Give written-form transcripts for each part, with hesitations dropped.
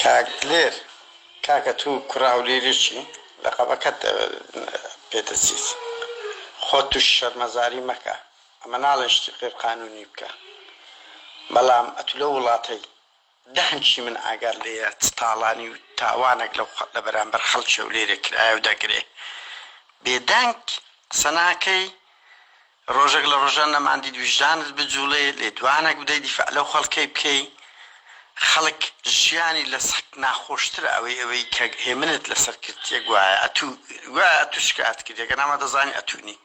كاكلير كاكتو كراوليريشي لقبكت بيتسيس خوتو الشرمزاري مكا اما نالش غير قانوني بكا بلام اتلولاتي دهنشي من اقار لي تطالاني وتاوانك لو لبرامبر خلشو ليرك ايو داكري بيدانك سناكي روجك لروجانا ما عندي وجدان بجولي لدوانك بدي دفاع لو خلقي بكي خلق ژیانی لەسەر ناخۆشتر ئەوەی کە هێمنت لەسەر کردیە گوایە ئەتو شکات کردێکە نامە دەزانی ئەتوونی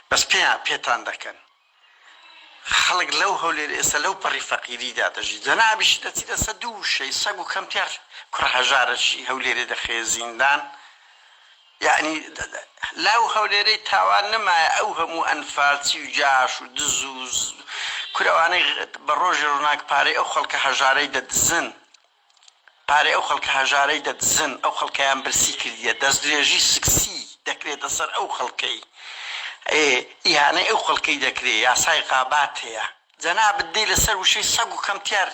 بەس پێتان دەکەن خەڵک لەو هەولێر ئێستا لەو پەڕی فەقیریدا دەژی جەنابیش دەچی لەسەر دوو شەی سەگ و کەمتیار کوڕهەژارەشی هەولێرێ دەخێ زیندان یعنی لەو هەولێرەی تاوان نمایە ئەو هەموو ئەنفارچی و جاش و دز و کورەوانەی بە ڕۆژی ڕووناک پارەی ئەو خەڵکە هەژارەی دەدزن پارەی ئەو خەڵکە هەژارەی دەدزن ئەو خەڵکەیان برسی کردیە دەستدرێژی سکسی دەکرێتە سەر ئەو خەڵکەی ئیهانەی ئەو خەڵکەی دەکرێت یاسای قابات هەیە جەنابەت دەی لەسەر وشەی سەگ و کەمتیار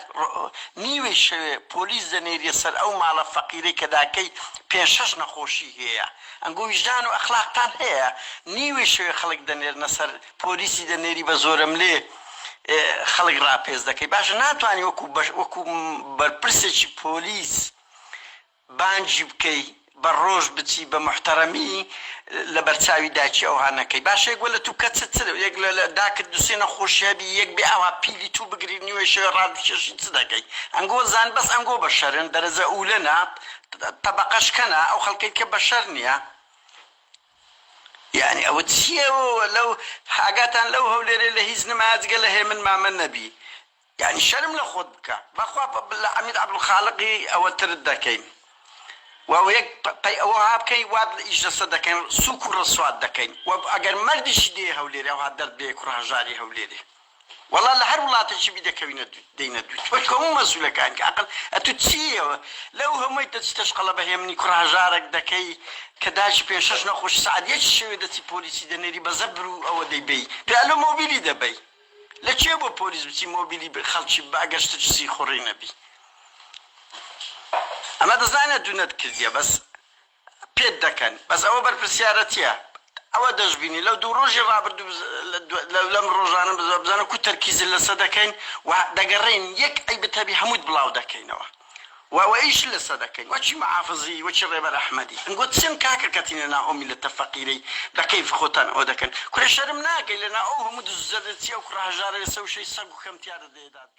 نیوەی شەوێ پۆلیس دەنێریە سەر ئەو ماڵە فەقیرەی کە داکەی 5-6 نەخۆشی هەیە ئەنگۆ وجدان و ئەخلاقتان هەیە نیوەی شەوێ خەڵک دەنێرنە سەر پۆلیسی دەنێری بە زۆرم لێ خەڵک ڕاپێز دەکەی باشە ناتوانانی وەکو بەرپرسێکی پۆلیس بانجی بکەی بە ڕۆژ بچی بە محتەرەمی لە بەرچاوی داچی ئەوهانەکەی باشێک وە لە تو کەچتر یەک لە داکرد دوسێ نەخۆشیابی یەک بێ ئاوا پیلی تو بگری نیوەی شەوێ ڕادکێشی چ دەکەی ئەنگۆ زان بەس ئەنگۆ بە شەرن دەرەجە ئولەنا تەبەقەش کەنا ئەو خەڵکەی کە بە شەر نییە يعني او تسيو لو حاجاتان لو هو اللي هيز نماز قال له من ما من نبي يعني شرم لخدك بخوا بالعميد عبد الخالقي او تردكين ويك وهاب كي واد اجلس دكين سوق الرصوات دكين واجر مردش دي هوليري او هدر بيكره جاري هوليري والله لحر والله تشبي دكوين دينا دوت وكم مسؤول كان عقل اتتسيو لو هم يتستشقل به من كره جارك دكي كداش بيشش نخش سعد يشوي دتي بوليسي دنيري بزبرو او دي بي قالوا موبيلي دبي لا تشيبو بوليس بتي موبيلي بخلشي باقاش تجسي خورينا بي اما دزانا دونت كرديا بس بيد دكان بس او برسيارتيا او دجبيني لو دو روجي رابردو لم روجانا بزانا كو تركيز لسا دكين ودقرين يك اي بتابي حمود بلاو دكينوا وايش لسا دكين وشي محافظي وشي ريبر احمدي نقول سن كاكر كاتينا امي للتفقيري دا كيف خوتان او دكن كل شرمناك لنا او هم دزدتي او كره جاري سو شي سقو كم تيار ديدات